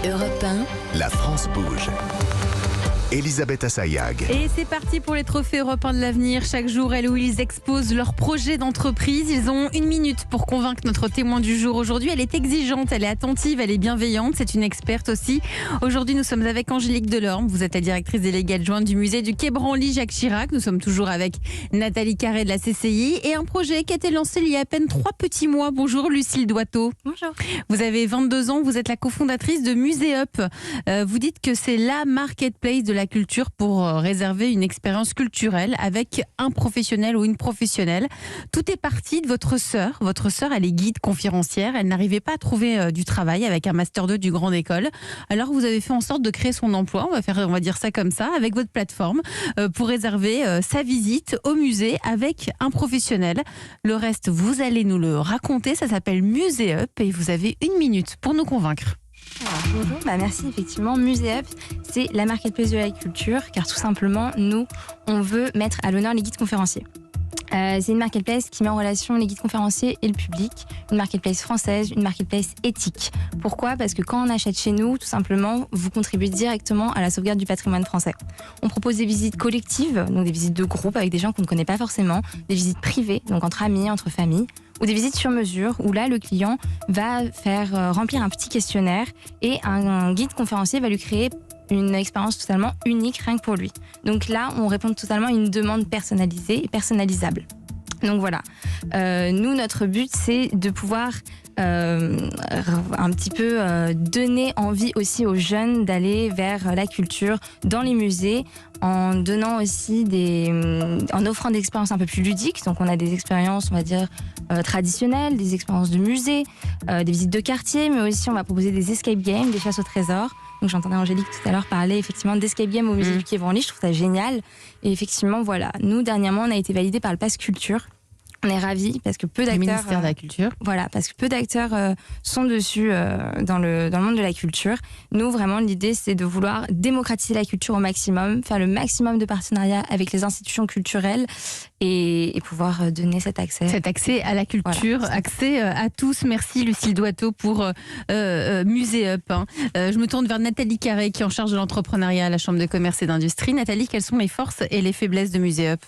Europe 1, La France bouge. Elisabeth Assayag. Et c'est parti pour les trophées européens de l'avenir. Chaque jour, elle ou ils exposent leurs projets d'entreprise. Ils ont 1 minute pour convaincre notre témoin du jour. Aujourd'hui, elle est exigeante, elle est attentive, elle est bienveillante. C'est une experte aussi. Aujourd'hui, nous sommes avec Angélique Delorme. Vous êtes la directrice déléguée adjointe du musée du Quai Branly Jacques Chirac. Nous sommes toujours avec Nathalie Carré de la CCI et un projet qui a été lancé il y a à peine 3 petits mois. Bonjour Lucille Doiteau. Bonjour. Vous avez 22 ans, vous êtes la cofondatrice de Muséup. Vous dites que c'est la marketplace de la culture pour réserver une expérience culturelle avec un professionnel ou une professionnelle. Tout est parti de votre sœur. Votre sœur, elle est guide conférencière. Elle n'arrivait pas à trouver du travail avec un Master 2 du Grande École. Alors vous avez fait en sorte de créer son emploi, on va dire ça comme ça, avec votre plateforme pour réserver sa visite au musée avec un professionnel. Le reste, vous allez nous le raconter. Ça s'appelle Muséup et vous avez 1 minute pour nous convaincre. Alors, bonjour, merci. Effectivement, Muséup, c'est la marketplace de la culture, car tout simplement, nous, on veut mettre à l'honneur les guides conférenciers. C'est une marketplace qui met en relation les guides conférenciers et le public, une marketplace française, une marketplace éthique. Pourquoi ? Parce que quand on achète chez nous, tout simplement, vous contribuez directement à la sauvegarde du patrimoine français. On propose des visites collectives, donc des visites de groupe avec des gens qu'on ne connaît pas forcément, des visites privées, donc entre amis, entre familles, ou des visites sur mesure où là, le client va faire remplir un petit questionnaire et un guide conférencier va lui créer une expérience totalement unique rien que pour lui. Donc là, on répond totalement à une demande personnalisée et personnalisable. Donc voilà, nous, notre but, c'est de pouvoir un petit peu donner envie aussi aux jeunes d'aller vers la culture dans les musées, en donnant aussi en offrant des expériences un peu plus ludiques. Donc on a des expériences, on va dire, traditionnelles, des expériences de musée, des visites de quartier, mais aussi on va proposer des escape games, des chasses au trésor. Donc j'entendais Angélique tout à l'heure parler effectivement d'escape game au musée du Quai Branly, je trouve ça génial. Et effectivement, voilà, nous dernièrement on a été validés par le Pass Culture. On est ravis parce que peu d'acteurs. Le ministère de la Culture. Voilà, parce que peu d'acteurs sont dessus dans le monde de la culture. Nous, vraiment, l'idée, c'est de vouloir démocratiser la culture au maximum, faire le maximum de partenariats avec les institutions culturelles et pouvoir donner cet accès. Cet accès à la culture, voilà. Accès à tous. Merci Lucille Doiteau pour Muséup. Je me tourne vers Nathalie Carré qui est en charge de l'entrepreneuriat à la Chambre de commerce et d'industrie. Nathalie, quelles sont les forces et les faiblesses de Muséup ?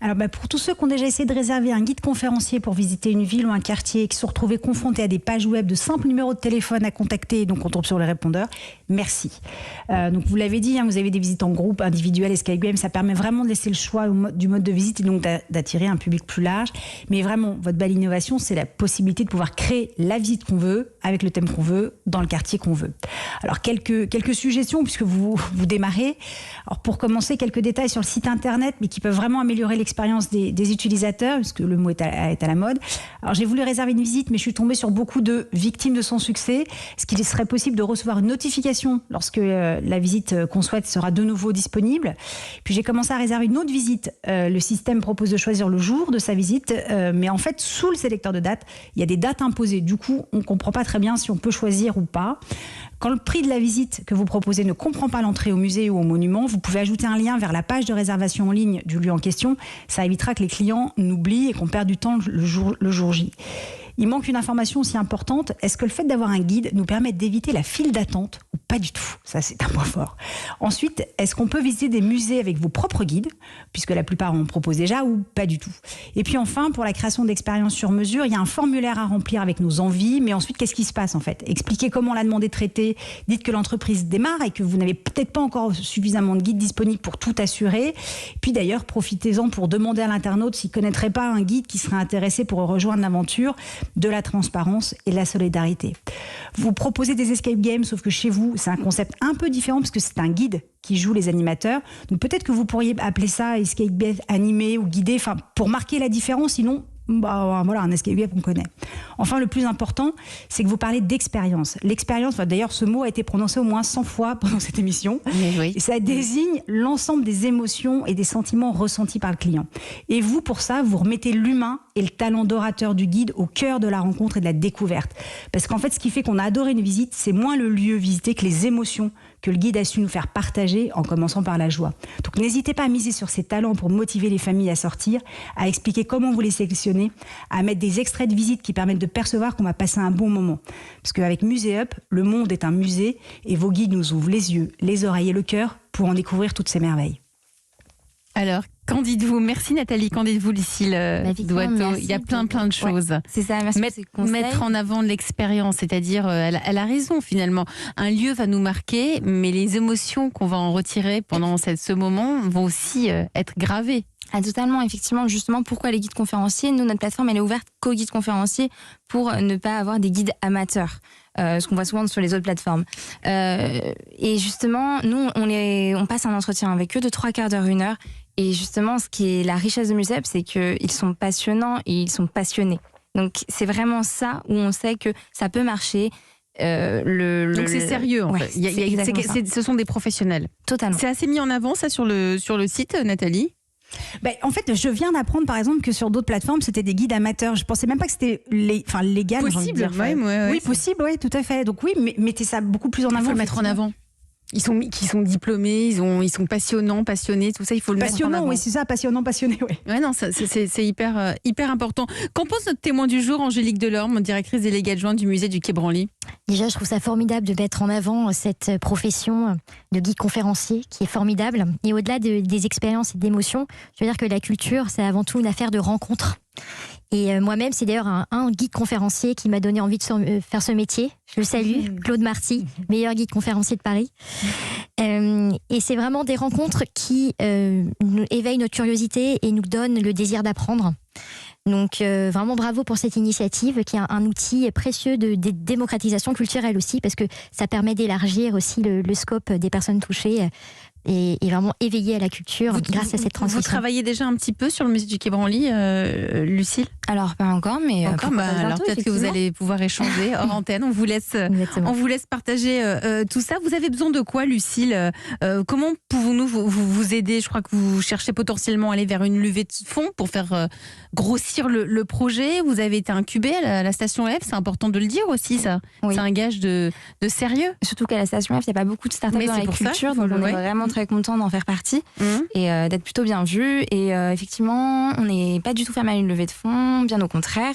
Alors pour tous ceux qui ont déjà essayé de réserver un guide conférencier pour visiter une ville ou un quartier et qui se sont retrouvés confrontés à des pages web de simples numéros de téléphone à contacter, donc on tombe sur les répondeurs, merci. Donc vous l'avez dit, vous avez des visites en groupe, individuelles, escape game, ça permet vraiment de laisser le choix du mode de visite et donc d'attirer un public plus large. Mais vraiment, votre belle innovation, c'est la possibilité de pouvoir créer la visite qu'on veut, avec le thème qu'on veut, dans le quartier qu'on veut. Alors quelques suggestions puisque vous démarrez. Alors pour commencer, quelques détails sur le site internet, mais qui peuvent vraiment améliorer l'expérience des utilisateurs, puisque le mot est à la mode. Alors j'ai voulu réserver une visite, mais je suis tombée sur beaucoup de victimes de son succès. Est-ce qu'il serait possible de recevoir une notification lorsque la visite qu'on souhaite sera de nouveau disponible ? Puis j'ai commencé à réserver une autre visite. Le système propose de choisir le jour de sa visite, mais en fait, sous le sélecteur de dates, il y a des dates imposées. Du coup, on ne comprend pas très bien si on peut choisir ou pas. Quand le prix de la visite que vous proposez ne comprend pas l'entrée au musée ou au monument, vous pouvez ajouter un lien vers la page de réservation en ligne du lieu en question. Ça évitera que les clients n'oublient et qu'on perde du temps le jour J. Il manque une information aussi importante. Est-ce que le fait d'avoir un guide nous permet d'éviter la file d'attente ou pas du tout ? Ça, c'est un point fort. Ensuite, est-ce qu'on peut visiter des musées avec vos propres guides, puisque la plupart en proposent déjà, ou pas du tout ? Et puis enfin, pour la création d'expériences sur mesure, il y a un formulaire à remplir avec nos envies, mais ensuite, qu'est-ce qui se passe en fait ? Expliquez comment la demande est traitée, dites que l'entreprise démarre et que vous n'avez peut-être pas encore suffisamment de guides disponibles pour tout assurer. Puis d'ailleurs, profitez-en pour demander à l'internaute s'il ne connaîtrait pas un guide qui serait intéressé pour rejoindre l'aventure, de la transparence et de la solidarité. Vous proposez des escape games, sauf que chez vous, c'est un concept un peu différent parce que c'est un guide qui joue les animateurs. Donc peut-être que vous pourriez appeler ça escape game animé ou guidé, pour marquer la différence, sinon voilà, un escape game qu'on connaît. Enfin, le plus important, c'est que vous parlez d'expérience. L'expérience, d'ailleurs, ce mot a été prononcé au moins 100 fois pendant cette émission. Oui. Et ça désigne l'ensemble des émotions et des sentiments ressentis par le client. Et vous, pour ça, vous remettez l'humain et le talent d'orateur du guide au cœur de la rencontre et de la découverte. Parce qu'en fait, ce qui fait qu'on a adoré une visite, c'est moins le lieu visité que les émotions que le guide a su nous faire partager en commençant par la joie. Donc n'hésitez pas à miser sur ces talents pour motiver les familles à sortir, à expliquer comment vous les sélectionnez, à mettre des extraits de visite qui permettent de percevoir qu'on va passer un bon moment. Parce qu'avec Muséup, le monde est un musée et vos guides nous ouvrent les yeux, les oreilles et le cœur pour en découvrir toutes ces merveilles. Alors, qu'en dites-vous? Merci Nathalie, qu'en dites-vous Lucille Doitot? Il y a plein de choses. Ouais, c'est ça, merci pour ces conseils. Mettre en avant l'expérience, c'est-à-dire, elle a raison finalement. Un lieu va nous marquer, mais les émotions qu'on va en retirer pendant ce moment vont aussi être gravées. Ah, totalement, effectivement, justement, pourquoi les guides conférenciers? Nous, notre plateforme, elle est ouverte qu'aux guides conférenciers pour ne pas avoir des guides amateurs, ce qu'on voit souvent sur les autres plateformes. Et justement, nous, on passe un entretien avec eux de 3/4 d'heure, 1 heure. Et justement, ce qui est la richesse de Muséup, c'est qu'ils sont passionnants et ils sont passionnés. Donc, c'est vraiment ça où on sait que ça peut marcher. Donc c'est sérieux en fait. Ce sont des professionnels. Totalement. C'est assez mis en avant ça sur le site, Nathalie? En fait, je viens d'apprendre par exemple que sur d'autres plateformes, c'était des guides amateurs. Je pensais même pas que c'était légal. Possible, oui, possible, oui, tout à fait. Donc oui, mettez ça beaucoup plus en avant. Il faut le mettre en avant. Ils sont diplômés, ils sont passionnants, passionnés, tout ça, il faut le mettre en avant. Oui, c'est ça, passionnant, passionné, oui. Ouais, non, c'est hyper important. Qu'en pense notre témoin du jour, Angélique Delorme, directrice déléguée adjointe du musée du Quai Branly? Déjà, je trouve ça formidable de mettre en avant cette profession de guide conférencier qui est formidable. Et au-delà des expériences et d'émotions, je veux dire que la culture, c'est avant tout une affaire de rencontres. Et moi-même, c'est d'ailleurs un guide conférencier qui m'a donné envie de faire ce métier. Je le salue, Claude Marty, meilleur guide conférencier de Paris. Et c'est vraiment des rencontres qui nous éveillent notre curiosité et nous donnent le désir d'apprendre. Donc vraiment bravo pour cette initiative qui est un outil précieux de démocratisation culturelle aussi, parce que ça permet d'élargir aussi le scope des personnes touchées et vraiment éveiller à la culture grâce à cette transition. Vous travaillez déjà un petit peu sur le musée du Quai Branly, Lucille? Alors pas encore, mais alors peut-être que vous allez pouvoir échanger hors antenne. On vous laisse partager tout ça. Vous avez besoin de quoi, Lucille? Comment pouvons-nous vous aider? Je crois que vous cherchez potentiellement à aller vers une levée de fonds pour faire grossir le projet. Vous avez été incubé à la station F, c'est important de le dire aussi, ça. Oui. C'est un gage de sérieux. Surtout qu'à la station F, il n'y a pas beaucoup de startups dans la culture, donc on est vraiment très content d'en faire partie et d'être plutôt bien vu. Et effectivement, on n'est pas du tout fermé à une levée de fonds, bien au contraire.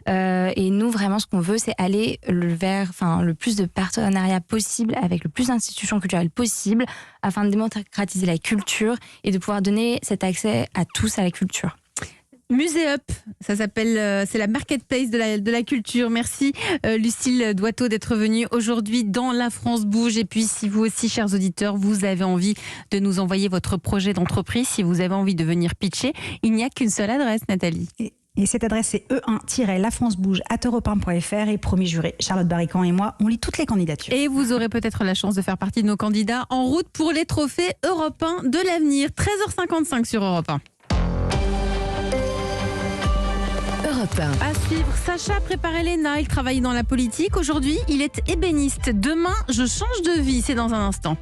Et nous, vraiment, ce qu'on veut, c'est aller vers le plus de partenariats possible avec le plus d'institutions culturelles possible afin de démocratiser la culture et de pouvoir donner cet accès à tous à la culture. Muséup, ça s'appelle, c'est la marketplace de la culture. Merci Lucille Doitot d'être venue aujourd'hui dans La France Bouge. Et puis si vous aussi, chers auditeurs, vous avez envie de nous envoyer votre projet d'entreprise, si vous avez envie de venir pitcher, il n'y a qu'une seule adresse, Nathalie. Et cette adresse, c'est e1-lafrancebouge@europe1.fr et promis juré, Charlotte Barrican et moi, on lit toutes les candidatures. Et vous aurez peut-être la chance de faire partie de nos candidats en route pour les trophées européens de l'avenir. 13h55 sur Europe 1. À suivre, Sacha préparait l'ENA, il travaillait dans la politique. Aujourd'hui, il est ébéniste. Demain, je change de vie. C'est dans un instant.